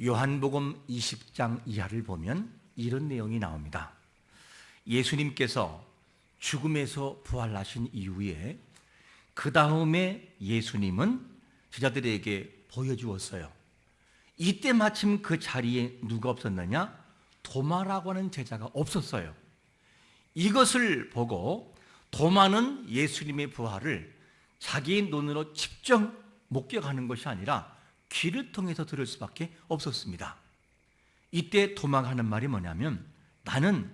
요한복음 20장 이하를 보면 이런 내용이 나옵니다. 예수님께서 죽음에서 부활하신 이후에 그 다음에 예수님은 제자들에게 보여주었어요. 이때 마침 그 자리에 누가 없었느냐? 도마라고 하는 제자가 없었어요. 이것을 보고 도마는 예수님의 부활을 자기의 눈으로 직접 목격하는 것이 아니라 귀를 통해서 들을 수밖에 없었습니다. 이때 도마가 하는 말이 뭐냐면, 나는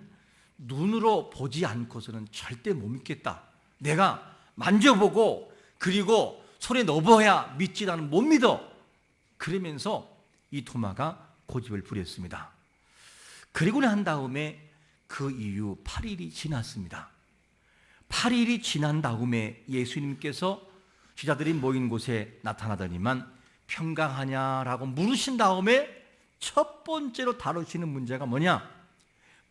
눈으로 보지 않고서는 절대 못 믿겠다. 내가 만져보고 그리고 손에 넣어봐야 믿지, 나는 못 믿어. 그러면서 이 도마가 고집을 부렸습니다. 그리고 난 다음에 그 이후 8일이 지났습니다. 8일이 지난 다음에 예수님께서 제자들이 모인 곳에 나타나더니만 평강하냐라고 물으신 다음에 첫 번째로 다루시는 문제가 뭐냐?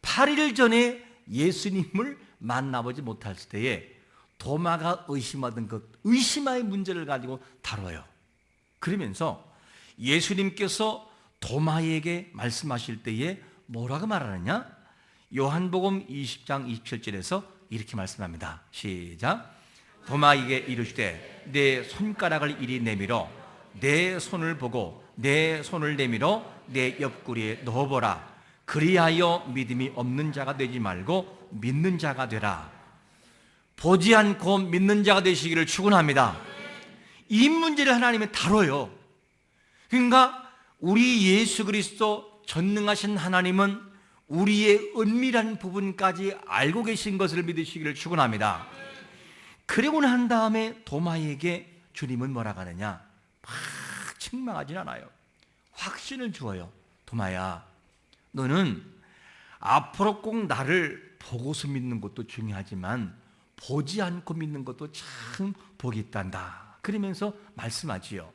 8일 전에 예수님을 만나보지 못할 때에 도마가 의심하던 그 의심의 문제를 가지고 다뤄요. 그러면서 예수님께서 도마에게 말씀하실 때에 뭐라고 말하느냐? 요한복음 20장 27절에서 이렇게 말씀합니다. 시작. 도마에게 이르시되 내 손가락을 이리 내밀어 내 손을 보고 내 손을 내밀어 내 옆구리에 넣어보라. 그리하여 믿음이 없는 자가 되지 말고 믿는 자가 되라. 보지 않고 믿는 자가 되시기를 축원합니다. 이 문제를 하나님은 다뤄요. 그러니까 우리 예수 그리스도 전능하신 하나님은 우리의 은밀한 부분까지 알고 계신 것을 믿으시기를 축원합니다. 그리고 난 다음에 도마에게 주님은 뭐라고 하느냐? 막 책망하진 않아요. 확신을 주어요. 도마야, 너는 앞으로 꼭 나를 보고서 믿는 것도 중요하지만 보지 않고 믿는 것도 참 복이 있단다. 그러면서 말씀하지요.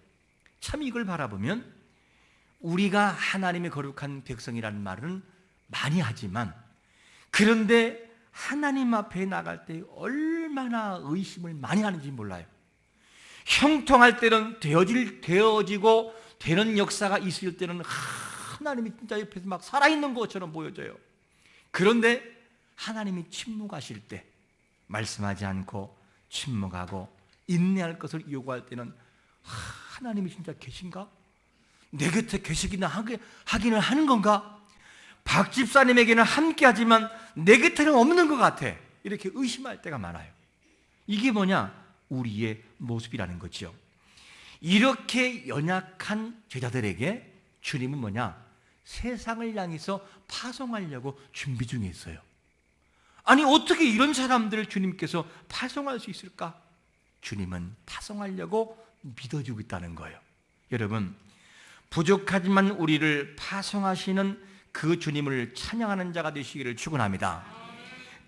참 이걸 바라보면 우리가 하나님의 거룩한 백성이라는 말은 많이 하지만, 그런데 하나님 앞에 나갈 때 얼마나 의심을 많이 하는지 몰라요. 형통할 때는 되어지고 되는 역사가 있을 때는 하나님이 진짜 옆에서 막 살아있는 것처럼 보여져요. 그런데 하나님이 침묵하실 때, 말씀하지 않고 침묵하고 인내할 것을 요구할 때는 하나님이 진짜 계신가? 내 곁에 계시기나 하기는 하는 건가? 박 집사님에게는 함께 하지만 내 곁에는 없는 것 같아. 이렇게 의심할 때가 많아요. 이게 뭐냐? 우리의 모습이라는 거죠. 이렇게 연약한 제자들에게 주님은 뭐냐? 세상을 향해서 파송하려고 준비 중에 있어요. 아니, 어떻게 이런 사람들을 주님께서 파송할 수 있을까? 주님은 파송하려고 믿어주고 있다는 거예요. 여러분, 부족하지만 우리를 파송하시는 그 주님을 찬양하는 자가 되시기를 축원합니다.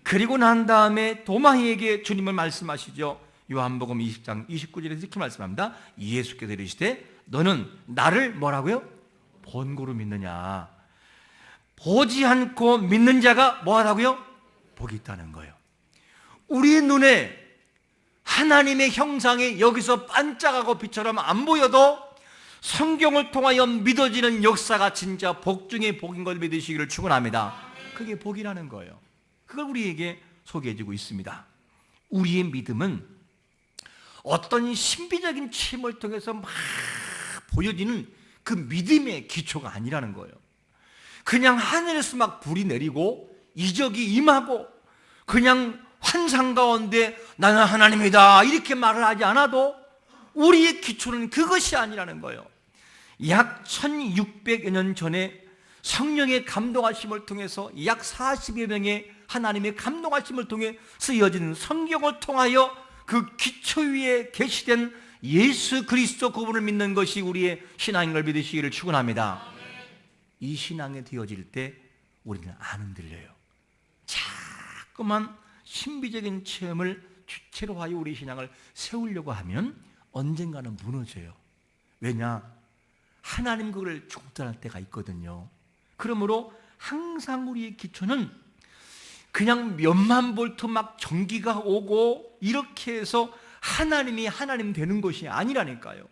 그리고 난 다음에 도마에게 주님을 말씀하시죠. 요한복음 20장 29절에서 이렇게 말씀합니다. 예수께서 이르시되 너는 나를 뭐라고요? 본고로 믿느냐? 보지 않고 믿는 자가 뭐하다고요? 복이 있다는 거예요. 우리의 눈에 하나님의 형상이 여기서 반짝하고 빛처럼 안 보여도 성경을 통하여 믿어지는 역사가 진짜 복 중에 복인 걸 믿으시기를 축원합니다. 그게 복이라는 거예요. 그걸 우리에게 소개해주고 있습니다. 우리의 믿음은 어떤 신비적인 체험을 통해서 막 보여지는 그 믿음의 기초가 아니라는 거예요. 그냥 하늘에서 막 불이 내리고 이적이 임하고 그냥 환상 가운데 나는 하나님이다 이렇게 말을 하지 않아도 우리의 기초는 그것이 아니라는 거예요. 약 1600여 년 전에 성령의 감동하심을 통해서 약 40여 명의 하나님의 감동하심을 통해 쓰여진 성경을 통하여 그 기초 위에 계시된 예수 그리스도 그분을 믿는 것이 우리의 신앙인 걸 믿으시기를 축원합니다. 이 신앙에 되어질 때 우리는 안 흔들려요. 자꾸만 신비적인 체험을 주체로 하여 우리 신앙을 세우려고 하면 언젠가는 무너져요. 왜냐? 하나님 그걸 중단할 때가 있거든요. 그러므로 항상 우리의 기초는 그냥 몇만 볼트 막 전기가 오고 이렇게 해서 하나님이 하나님 되는 것이 아니라니까요.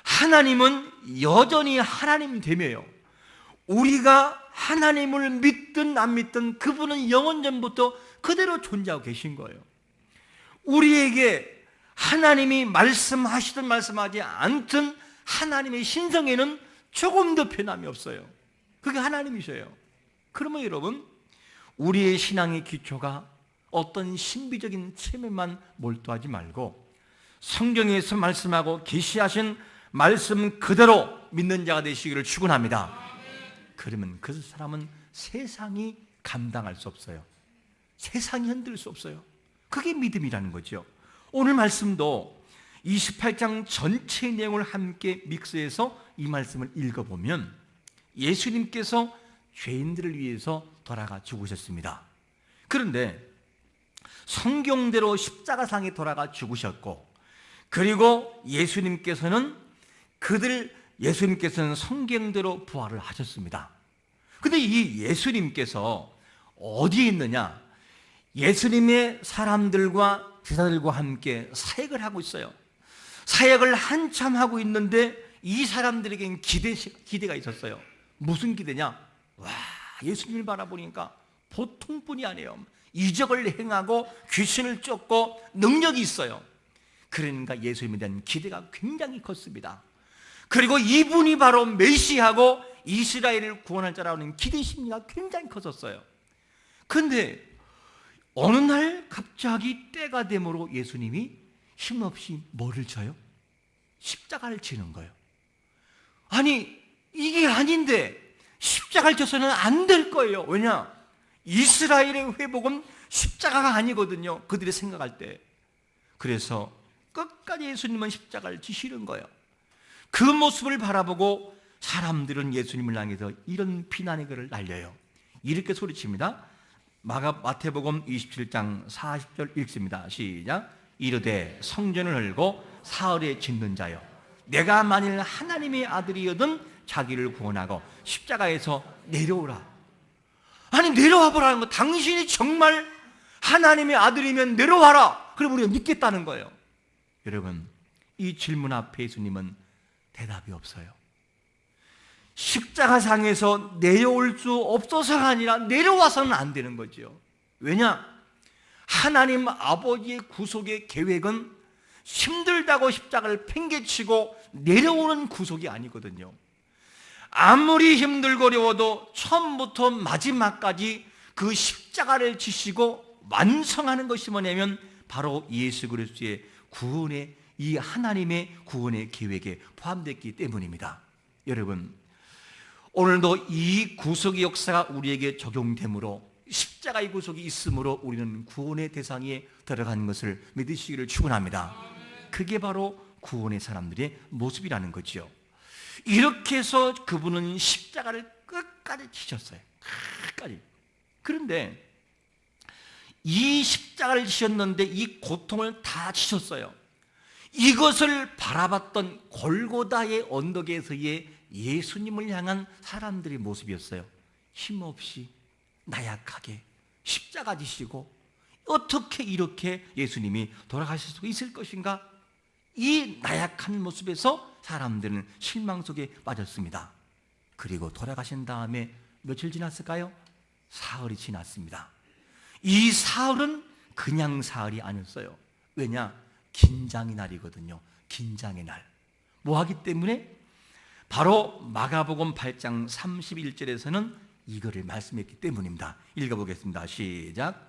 하나님은 여전히 하나님 되며요. 우리가 하나님을 믿든 안 믿든 그분은 영원 전부터 그대로 존재하고 계신 거예요. 우리에게 하나님이 말씀하시든 말씀하지 않든 하나님의 신성에는 조금도 변함이 없어요. 그게 하나님이셔요. 그러면 여러분, 우리의 신앙의 기초가 어떤 신비적인 체면만 몰두하지 말고 성경에서 말씀하고 계시하신 말씀 그대로 믿는 자가 되시기를 축원합니다. 그러면 그 사람은 세상이 감당할 수 없어요. 세상이 흔들 수 없어요. 그게 믿음이라는 거죠. 오늘 말씀도 28장 전체 내용을 함께 믹스해서 이 말씀을 읽어보면 예수님께서 죄인들을 위해서 돌아가 죽으셨습니다. 그런데 성경대로 십자가상에 돌아가 죽으셨고, 그리고 예수님께서는 성경대로 부활을 하셨습니다. 근데 이 예수님께서 어디에 있느냐? 예수님의 사람들과 제자들과 함께 사역을 하고 있어요. 사역을 한참 하고 있는데 이 사람들에겐 기대가 있었어요. 무슨 기대냐? 와, 예수님을 바라보니까 보통뿐이 아니에요. 이적을 행하고 귀신을 쫓고 능력이 있어요. 그러니까 예수님에 대한 기대가 굉장히 컸습니다. 그리고 이분이 바로 메시아고 이스라엘을 구원할 자라는 기대 심리가 굉장히 컸었어요. 그런데 어느 날 갑자기 때가 되므로 예수님이 힘없이 뭐를 져요? 십자가를 지는 거예요. 아니, 이게 아닌데 십자가를 져서는 안 될 거예요. 왜냐? 이스라엘의 회복은 십자가가 아니거든요. 그들이 생각할 때. 그래서 끝까지 예수님은 십자가를 지시는 거예요. 그 모습을 바라보고 사람들은 예수님을 향해서 이런 비난의 글을 날려요. 이렇게 소리칩니다. 마태복음 27장 40절 읽습니다. 시작. 이르되 성전을 헐고 사흘에 짓는 자여, 내가 만일 하나님의 아들이거든 자기를 구원하고 십자가에서 내려오라. 아니, 내려와 보라는 거, 당신이 정말 하나님의 아들이면 내려와라. 그럼 우리가 믿겠다는 거예요. 여러분, 이 질문 앞에 예수님은 대답이 없어요. 십자가상에서 내려올 수 없어서가 아니라 내려와서는 안 되는 거죠. 왜냐? 하나님 아버지의 구속의 계획은 힘들다고 십자가를 팽개치고 내려오는 구속이 아니거든요. 아무리 힘들고 어려워도 처음부터 마지막까지 그 십자가를 지시고 완성하는 것이 뭐냐면 바로 예수 그리스도의 구원의, 이 하나님의 구원의 계획에 포함됐기 때문입니다. 여러분, 오늘도 이 구속의 역사가 우리에게 적용되므로, 십자가의 구속이 있으므로 우리는 구원의 대상에 들어가는 것을 믿으시기를 축원합니다. 그게 바로 구원의 사람들의 모습이라는 거죠. 이렇게 해서 그분은 십자가를 끝까지 지셨어요. 끝까지. 그런데 이 십자가를 지셨는데 이 고통을 다 지셨어요. 이것을 바라봤던 골고다의 언덕에서의 예수님을 향한 사람들의 모습이었어요. 힘없이 나약하게 십자가 지시고 어떻게 이렇게 예수님이 돌아가실 수 있을 것인가? 이 나약한 모습에서 사람들은 실망 속에 빠졌습니다. 그리고 돌아가신 다음에 며칠 지났을까요? 사흘이 지났습니다. 이 사흘은 그냥 사흘이 아니었어요. 왜냐? 긴장의 날이거든요. 긴장의 날. 뭐 하기 때문에? 바로 마가복음 8장 31절에서는 이거를 말씀했기 때문입니다. 읽어보겠습니다. 시작.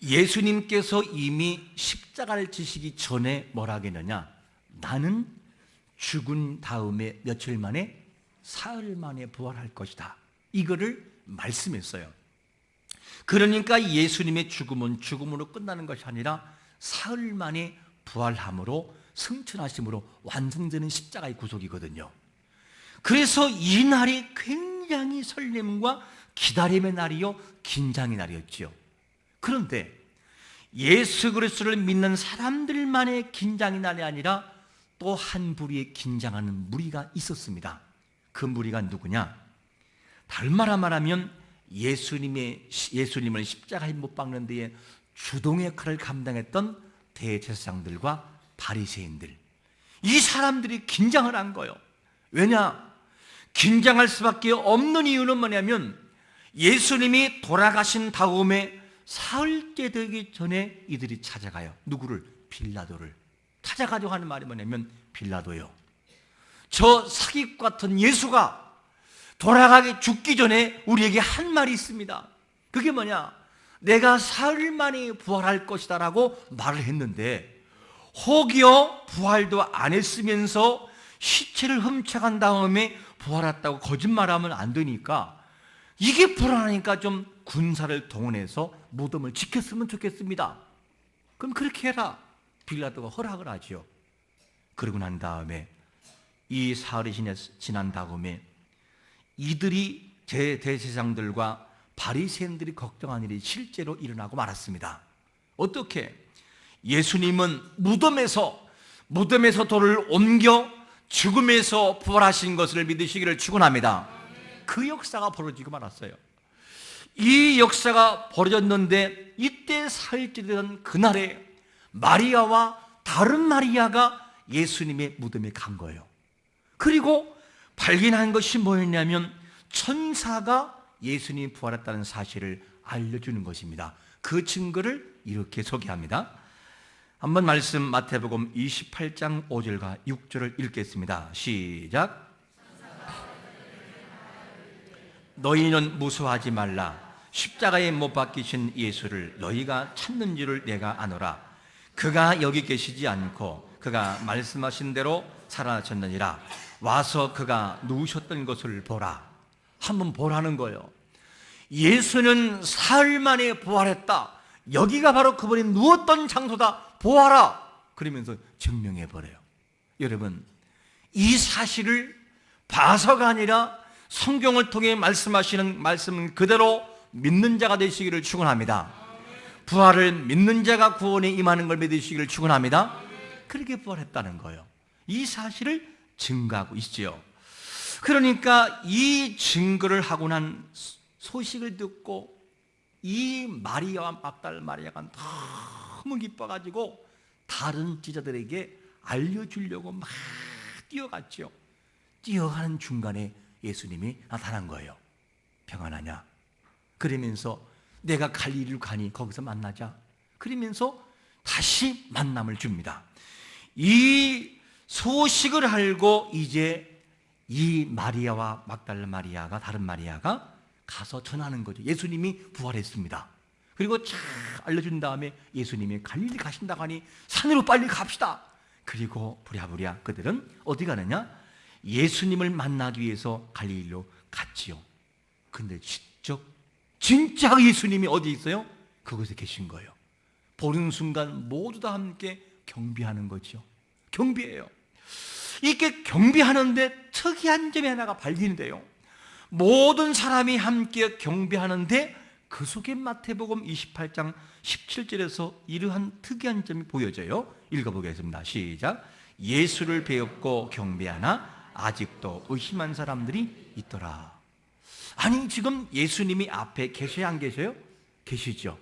예수님께서 이미 십자가를 지시기 전에 뭐라 하겠느냐? 나는 죽은 다음에 며칠 만에, 사흘 만에 부활할 것이다. 이거를 말씀했어요. 그러니까 예수님의 죽음은 죽음으로 끝나는 것이 아니라 사흘 만에 부활함으로, 승천하심으로 완성되는 십자가의 구속이거든요. 그래서 이 날이 굉장히 설렘과 기다림의 날이요, 긴장의 날이었지요. 그런데 예수 그리스도를 믿는 사람들만의 긴장의 날이 아니라 또 한 부류의 긴장하는 무리가 있었습니다. 그 무리가 누구냐? 다른 말로 말하면 예수님을 십자가에 못 박는 데에 주동 역할을 감당했던 대제사장들과 바리새인들, 이 사람들이 긴장을 한 거예요. 왜냐? 긴장할 수밖에 없는 이유는 뭐냐면 예수님이 돌아가신 다음에 사흘째 되기 전에 이들이 찾아가요. 누구를? 빌라도를 찾아가려고 하는 말이 뭐냐면, 빌라도요, 저 사기꾼 같은 예수가 돌아가기 죽기 전에 우리에게 한 말이 있습니다. 그게 뭐냐? 내가 사흘 만에 부활할 것이다 라고 말을 했는데, 혹여 부활도 안 했으면서 시체를 훔쳐간 다음에 부활했다고 거짓말하면 안 되니까, 이게 불안하니까 좀 군사를 동원해서 무덤을 지켰으면 좋겠습니다. 그럼 그렇게 해라. 빌라도가 허락을 하지요. 그러고 난 다음에 이 사흘이 지난 다음에 이들이 대제사장들과 바리새인들이 걱정한 일이 실제로 일어나고 말았습니다. 어떻게? 예수님은 무덤에서 돌을 옮겨 죽음에서 부활하신 것을 믿으시기를 축원합니다. 그 역사가 벌어지고 말았어요. 이 역사가 벌어졌는데, 이때 사흘째 되던 그날에 마리아와 다른 마리아가 예수님의 무덤에 간 거예요. 그리고 발견한 것이 뭐였냐면, 천사가 예수님이 부활했다는 사실을 알려주는 것입니다. 그 증거를 이렇게 소개합니다. 한번 말씀, 마태복음 28장 5절과 6절을 읽겠습니다. 시작. 너희는 무서워하지 말라. 십자가에 못 박히신 예수를 너희가 찾는 줄을 내가 아노라. 그가 여기 계시지 않고 그가 말씀하신 대로 살아나셨느니라. 와서 그가 누우셨던 것을 보라. 한번 보라는 거예요. 예수는 사흘 만에 부활했다. 여기가 바로 그분이 누웠던 장소다. 보아라. 그러면서 증명해 버려요. 여러분, 이 사실을 봐서가 아니라 성경을 통해 말씀하시는 말씀은 그대로 믿는 자가 되시기를 축원합니다. 부활을 믿는 자가 구원에 임하는 걸 믿으시기를 축원합니다. 그렇게 부활했다는 거예요. 이 사실을 증거하고 있지요. 그러니까 이 증거를 하고 난 소식을 듣고 이 마리아와 막달라 마리아가 너무 기뻐가지고 다른 제자들에게 알려주려고 막 뛰어갔죠. 뛰어가는 중간에 예수님이 나타난 거예요. 평안하냐? 그러면서 내가 갈릴리로 가니 거기서 만나자. 그러면서 다시 만남을 줍니다. 이 소식을 알고 이제 이 마리아와 막달라 마리아가, 다른 마리아가 가서 전하는 거죠. 예수님이 부활했습니다. 그리고 쫙 알려준 다음에 예수님이 갈릴리 가신다고 하니 산으로 빨리 갑시다. 그리고 부랴부랴 그들은 어디 가느냐? 예수님을 만나기 위해서 갈릴리로 갔지요. 근데 진짜 예수님이 어디 있어요? 그곳에 계신 거예요. 보는 순간 모두 다 함께 경배하는 거죠. 경배해요. 이렇게 경배하는데 특이한 점이 하나가 발견돼요. 모든 사람이 함께 경배하는데 그 속에 마태복음 28장 17절에서 이러한 특이한 점이 보여져요. 읽어보겠습니다. 시작. 예수를 배웠고 경배하나 아직도 의심한 사람들이 있더라. 아니, 지금 예수님이 앞에 계셔야 안 계셔요? 계시죠.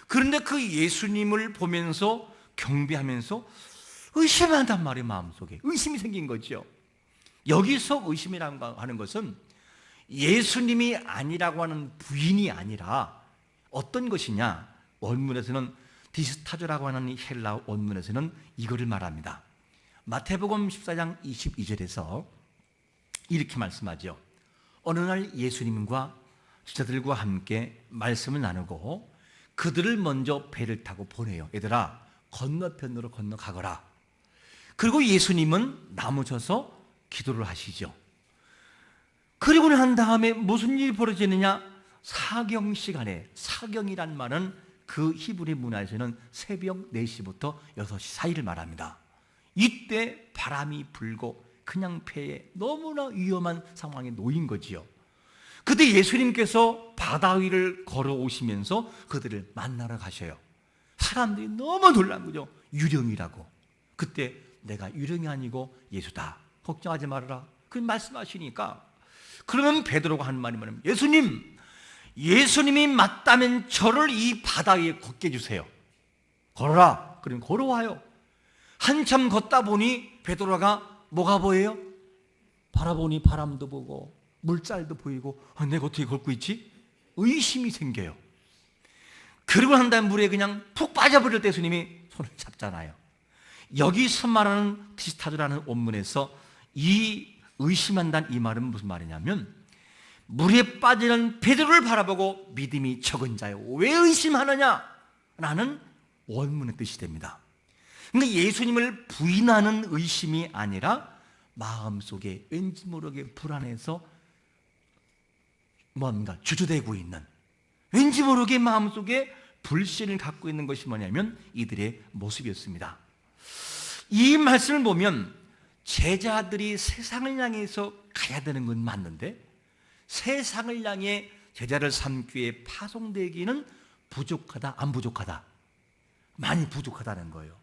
그런데 그 예수님을 보면서 경배하면서 의심한단 말이에요. 마음속에 의심이 생긴 거죠. 여기서 의심이라고 하는 것은 예수님이 아니라고 하는 부인이 아니라 어떤 것이냐? 원문에서는 디스타조라고 하는 헬라 원문에서는 이거를 말합니다. 마태복음 14장 22절에서 이렇게 말씀하죠. 어느 날 예수님과 제자들과 함께 말씀을 나누고 그들을 먼저 배를 타고 보내요. 얘들아, 건너편으로 건너가거라. 그리고 예수님은 남으셔서 기도를 하시죠. 그리고 난 다음에 무슨 일이 벌어지느냐? 사경 시간에, 사경이란 말은 그 히브리 문화에서는 새벽 4시부터 6시 사이를 말합니다. 이때 바람이 불고 그냥 폐에 너무나 위험한 상황에 놓인 거지요. 그때 예수님께서 바다 위를 걸어오시면서 그들을 만나러 가셔요. 사람들이 너무 놀란 거죠. 유령이라고. 그때 내가 유령이 아니고 예수다. 걱정하지 말아라. 그 말씀하시니까, 그러면 베드로가 하는 말이 뭐냐면, 예수님, 예수님이 맞다면 저를 이 바다에 걷게 해주세요. 걸어라. 그러면 걸어와요. 한참 걷다 보니 베드로가 뭐가 보여요? 바라보니 바람도 보고 물살도 보이고 내가 어떻게 걷고 있지? 의심이 생겨요. 그러고 난 다음에 물에 그냥 푹 빠져버릴 때 예수님이 손을 잡잖아요. 여기서 말하는 티스타드라는 원문에서 이 의심한다는 이 말은 무슨 말이냐면 물에 빠지는 베드로를 바라보고 믿음이 적은 자요 왜 의심하느냐? 라는 원문의 뜻이 됩니다. 그러니까 예수님을 부인하는 의심이 아니라 마음속에 왠지 모르게 불안해서 뭔가 주저되고 있는, 왠지 모르게 마음속에 불신을 갖고 있는 것이 뭐냐면 이들의 모습이었습니다. 이 말씀을 보면 제자들이 세상을 향해서 가야 되는 건 맞는데 세상을 향해 제자를 삼기 위해 파송되기는 부족하다, 안 부족하다? 많이 부족하다는 거예요.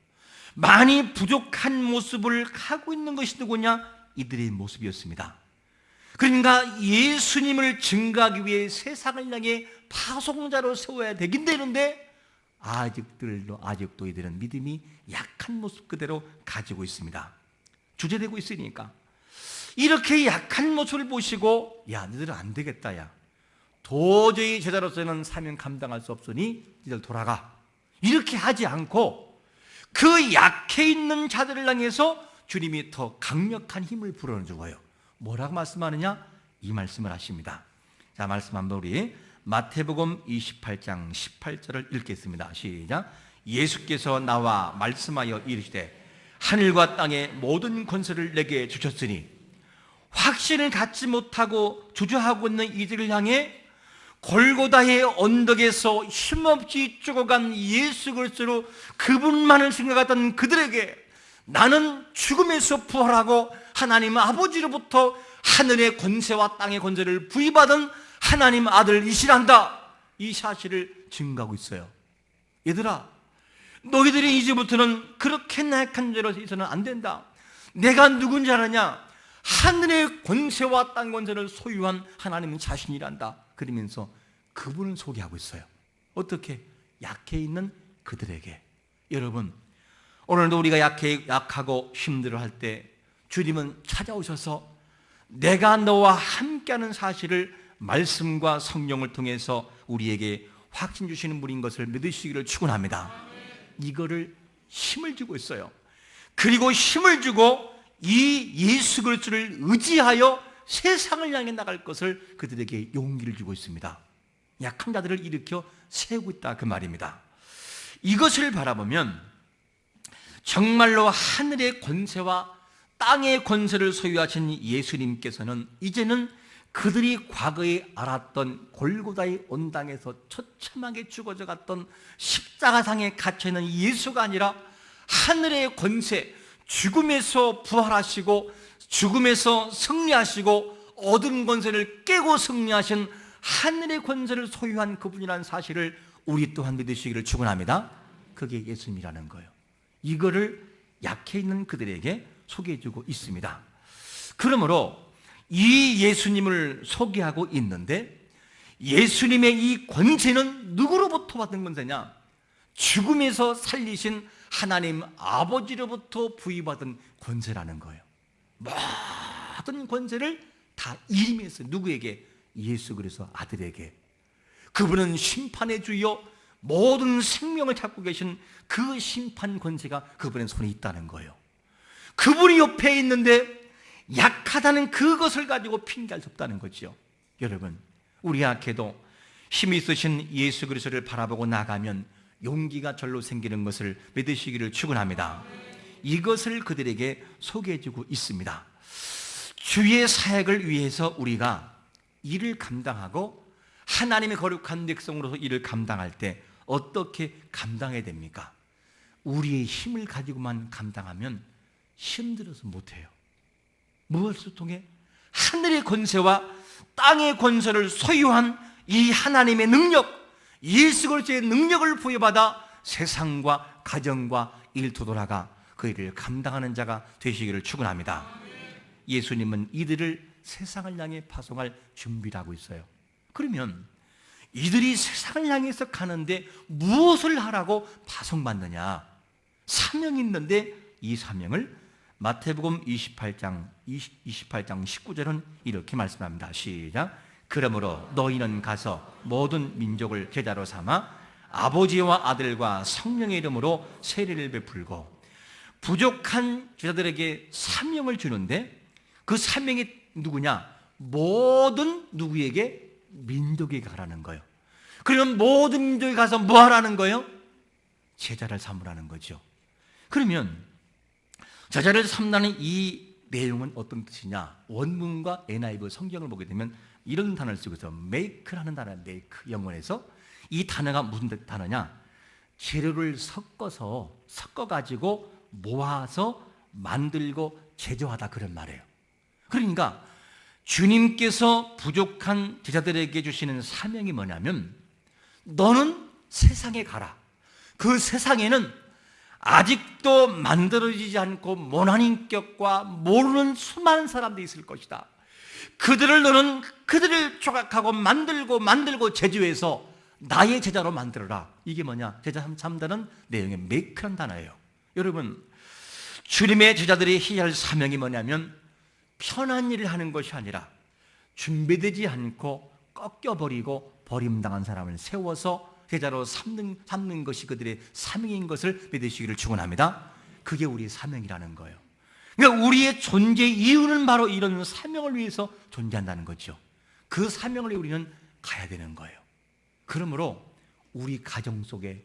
많이 부족한 모습을 하고 있는 것이 누구냐? 이들의 모습이었습니다. 그러니까 예수님을 증거하기 위해 세상을 향해 파송자로 세워야 되긴 되는데 아직도 이들은 믿음이 약한 모습 그대로 가지고 있습니다. 주제되고 있으니까 이렇게 약한 모습을 보시고 야 너희들은 안 되겠다, 야 도저히 제자로서는 사명 감당할 수 없으니 너희들 돌아가, 이렇게 하지 않고 그 약해 있는 자들을 향해서 주님이 더 강력한 힘을 불어넣어줘요. 뭐라고 말씀하느냐? 이 말씀을 하십니다. 자, 말씀 한번 우리 마태복음 28장 18절을 읽겠습니다. 시작. 예수께서 나와 말씀하여 이르시되 하늘과 땅의 모든 권세를 내게 주셨으니 확신을 갖지 못하고 주저하고 있는 이들을 향해 골고다의 언덕에서 힘없이 죽어간 예수 그리스도로 그분만을 생각하던 그들에게 나는 죽음에서 부활하고 하나님 아버지로부터 하늘의 권세와 땅의 권세를 부여받은 하나님 아들이시란다, 이 사실을 증거하고 있어요. 얘들아, 너희들이 이제부터는 그렇게 나약한 죄로 있어서는 안 된다. 내가 누군지 아느냐? 하늘의 권세와 땅 권세를 소유한 하나님은 자신이란다. 그러면서 그분을 소개하고 있어요. 어떻게? 약해 있는 그들에게. 여러분, 오늘도 우리가 약하고 힘들어할 때 주님은 찾아오셔서 내가 너와 함께하는 사실을 말씀과 성령을 통해서 우리에게 확신 주시는 분인 것을 믿으시기를 축원합니다. 이거를 힘을 주고 있어요. 그리고 힘을 주고 이 예수 그리스도를 의지하여 세상을 향해 나갈 것을 그들에게 용기를 주고 있습니다. 약한 자들을 일으켜 세우고 있다, 그 말입니다. 이것을 바라보면 정말로 하늘의 권세와 땅의 권세를 소유하신 예수님께서는 이제는 그들이 과거에 알았던 골고다의 언당에서 처참하게 죽어져 갔던 십자가상에 갇혀있는 예수가 아니라 하늘의 권세, 죽음에서 부활하시고 죽음에서 승리하시고 얻은 권세를 깨고 승리하신 하늘의 권세를 소유한 그분이라는 사실을 우리 또한 믿으시기를 축원합니다. 그게 예수님이라는 거예요. 이거를 약해 있는 그들에게 소개해주고 있습니다. 그러므로 이 예수님을 소개하고 있는데 예수님의 이 권세는 누구로부터 받은 권세냐? 죽음에서 살리신 하나님 아버지로부터 부여받은 권세라는 거예요. 모든 권세를 다 이름했어요. 누구에게? 예수 그리스도 아들에게. 그분은 심판의 주여 모든 생명을 잡고 계신 그 심판 권세가 그분의 손에 있다는 거예요. 그분이 옆에 있는데 약하다는 그것을 가지고 핑계할 수 없다는 거죠. 여러분, 우리 약해도 힘이 있으신 예수 그리스도를 바라보고 나가면 용기가 절로 생기는 것을 믿으시기를 축원합니다. 이것을 그들에게 소개해주고 있습니다. 주의 사역을 위해서 우리가 일을 감당하고 하나님의 거룩한 백성으로서 일을 감당할 때 어떻게 감당해야 됩니까? 우리의 힘을 가지고만 감당하면 힘들어서 못해요. 무엇을 통해? 하늘의 권세와 땅의 권세를 소유한 이 하나님의 능력, 예수 그리스도의 능력을 부여받아 세상과 가정과 일터돌아가 그 일을 감당하는 자가 되시기를 축원합니다. 예수님은 이들을 세상을 향해 파송할 준비를 하고 있어요. 그러면 이들이 세상을 향해서 가는데 무엇을 하라고 파송받느냐? 사명이 있는데 이 사명을 마태복음 28장 19절은 이렇게 말씀합니다. 시작. 그러므로 너희는 가서 모든 민족을 제자로 삼아 아버지와 아들과 성령의 이름으로 세례를 베풀고, 부족한 제자들에게 사명을 주는데 그 사명이 누구냐? 모든 누구에게? 민족에게 가라는 거예요. 그러면 모든 민족에 가서 뭐 하라는 거예요? 제자를 삼으라는 거죠. 그러면 제자를 삼다는 이 내용은 어떤 뜻이냐? 원문과 NIV 성경을 보게 되면 이런 단어를 쓰고 있어요. make라는 단어예요. make, 영문에서. 이 단어가 무슨 단어냐? 재료를 섞어가지고 모아서 만들고 제조하다, 그런 말이에요. 그러니까 주님께서 부족한 제자들에게 주시는 사명이 뭐냐면, 너는 세상에 가라. 그 세상에는 아직도 만들어지지 않고 모난 인격과 모르는 수많은 사람들이 있을 것이다. 그들을 조각하고 만들고 제조해서 나의 제자로 만들어라. 이게 뭐냐? 제자 삼다는 내용의 메이크란 단어예요. 여러분, 주님의 제자들이 해야 할 사명이 뭐냐면, 편한 일을 하는 것이 아니라 준비되지 않고 꺾여버리고 버림당한 사람을 세워서 제자로 삼는 것이 그들의 사명인 것을 믿으시기를 축원합니다. 그게 우리의 사명이라는 거예요. 그러니까 우리의 존재 이유는 바로 이런 사명을 위해서 존재한다는 거죠. 그 사명을 위해 우리는 가야 되는 거예요. 그러므로 우리 가정 속에,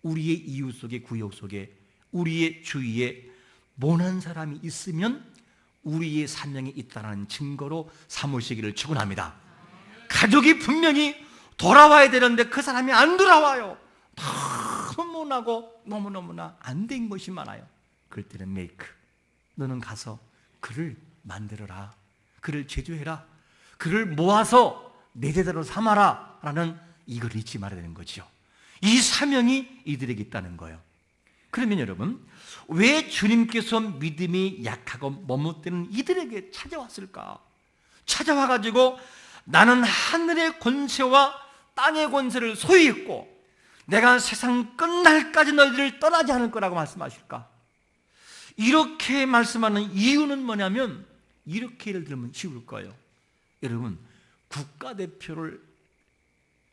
우리의 이웃 속에, 구역 속에, 우리의 주위에 모난 사람이 있으면 우리의 사명이 있다는 증거로 삼으시기를 축원합니다. 가족이 분명히 돌아와야 되는데 그 사람이 안 돌아와요. 너무 모나고 너무너무나 안 된 것이 많아요. 그럴 때는 메이크, 너는 가서 그를 만들어라, 그를 제조해라, 그를 모아서 내 제자로 삼아라 라는 이걸 잊지 말아야 되는 거죠. 이 사명이 이들에게 있다는 거예요. 그러면 여러분, 왜 주님께서 믿음이 약하고 머뭇대는 이들에게 찾아왔을까? 찾아와가지고 나는 하늘의 권세와 땅의 권세를 소유했고 내가 세상 끝날까지 너희들을 떠나지 않을 거라고 말씀하실까? 이렇게 말씀하는 이유는 뭐냐면, 이렇게 예를 들면 쉬울 거예요. 여러분, 국가대표를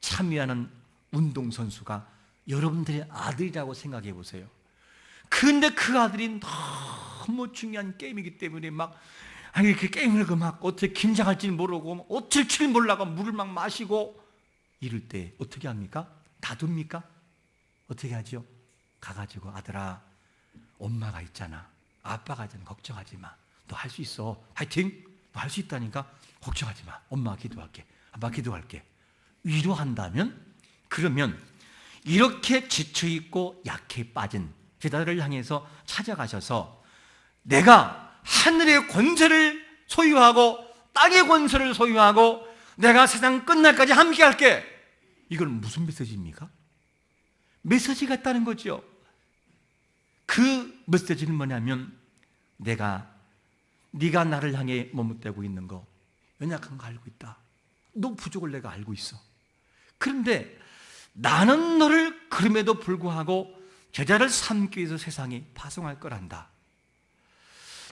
참여하는 운동선수가 여러분들의 아들이라고 생각해 보세요. 근데 그 아들이 너무 중요한 게임이기 때문에 이렇게 게임을 어떻게 긴장할지 모르고 어쩔 줄 몰라가 물을 마시고 이럴 때 어떻게 합니까? 놔둡니까? 어떻게 하죠? 가가지고 아들아, 엄마가 있잖아, 아빠가 있잖아, 걱정하지 마, 너 할 수 있어, 화이팅, 너 할 수 있다니까, 걱정하지 마, 엄마가 기도할게, 아빠 기도할게, 위로한다면, 그러면 이렇게 지쳐있고 약해 빠진 제자들을 향해서 찾아가셔서 내가 하늘의 권세를 소유하고 땅의 권세를 소유하고 내가 세상 끝날까지 함께할게, 이건 무슨 메시지입니까? 메시지가 있다는 거죠. 그 메시지는 뭐냐면, 네가 나를 향해 머뭇대고 있는 거, 연약한 거 알고 있다, 너 부족을 내가 알고 있어. 그런데 나는 너를 그럼에도 불구하고 제자를 삼기 위해서 세상에 파송할 거란다.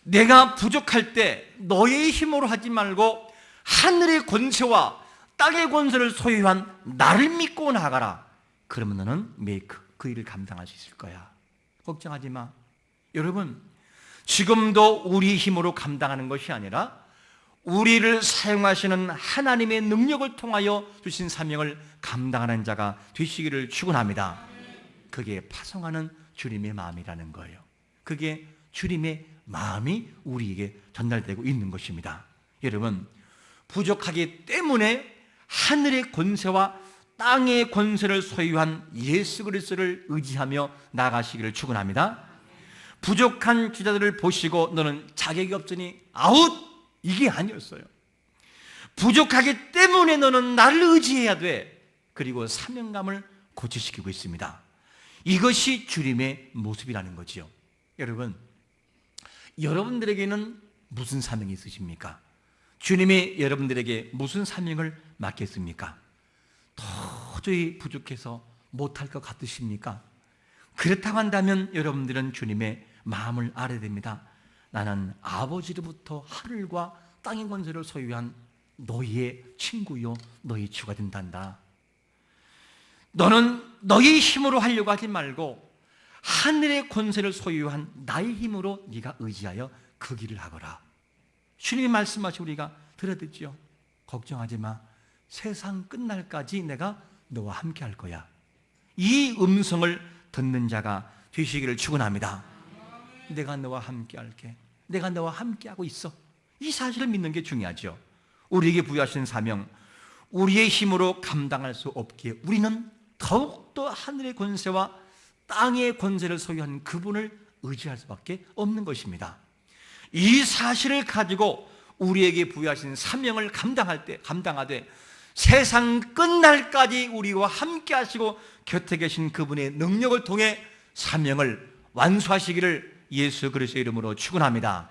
내가 부족할 때 너의 힘으로 하지 말고 하늘의 권세와 땅의 권세를 소유한 나를 믿고 나가라. 그러면 너는 그 일을 감당할 수 있을 거야. 걱정하지 마. 여러분, 지금도 우리 힘으로 감당하는 것이 아니라 우리를 사용하시는 하나님의 능력을 통하여 주신 사명을 감당하는 자가 되시기를 축원합니다. 그게 파송하는 주님의 마음이라는 거예요. 그게 주님의 마음이 우리에게 전달되고 있는 것입니다. 여러분, 부족하기 때문에 하늘의 권세와 땅의 권세를 소유한 예수 그리스도를 의지하며 나아가시기를 축원합니다. 부족한 제자들을 보시고 너는 자격이 없으니 아웃, 이게 아니었어요. 부족하기 때문에 너는 나를 의지해야 돼. 그리고 사명감을 고취시키고 있습니다. 이것이 주님의 모습이라는 거지요. 여러분, 여러분들에게는 무슨 사명이 있으십니까? 주님이 여러분들에게 무슨 사명을 맡겼습니까? 도저히 부족해서 못할 것 같으십니까? 그렇다고 한다면 여러분들은 주님의 마음을 알아야 됩니다. 나는 아버지로부터 하늘과 땅의 권세를 소유한 너희의 친구요 너희 주가 된단다. 너는 너희 힘으로 하려고 하지 말고 하늘의 권세를 소유한 나의 힘으로 네가 의지하여 그 길을 하거라. 주님이 말씀하시고 우리가 들어듣죠. 걱정하지 마. 세상 끝날까지 내가 너와 함께 할 거야. 이 음성을 듣는 자가 되시기를 축원합니다. 내가 너와 함께 할게. 내가 너와 함께 하고 있어. 이 사실을 믿는 게 중요하죠. 우리에게 부여하신 사명, 우리의 힘으로 감당할 수 없기에 우리는 더욱더 하늘의 권세와 땅의 권세를 소유한 그분을 의지할 수밖에 없는 것입니다. 이 사실을 가지고 우리에게 부여하신 사명을 감당하되 세상 끝날까지 우리와 함께 하시고 곁에 계신 그분의 능력을 통해 사명을 완수하시기를 예수 그리스도의 이름으로 축원합니다.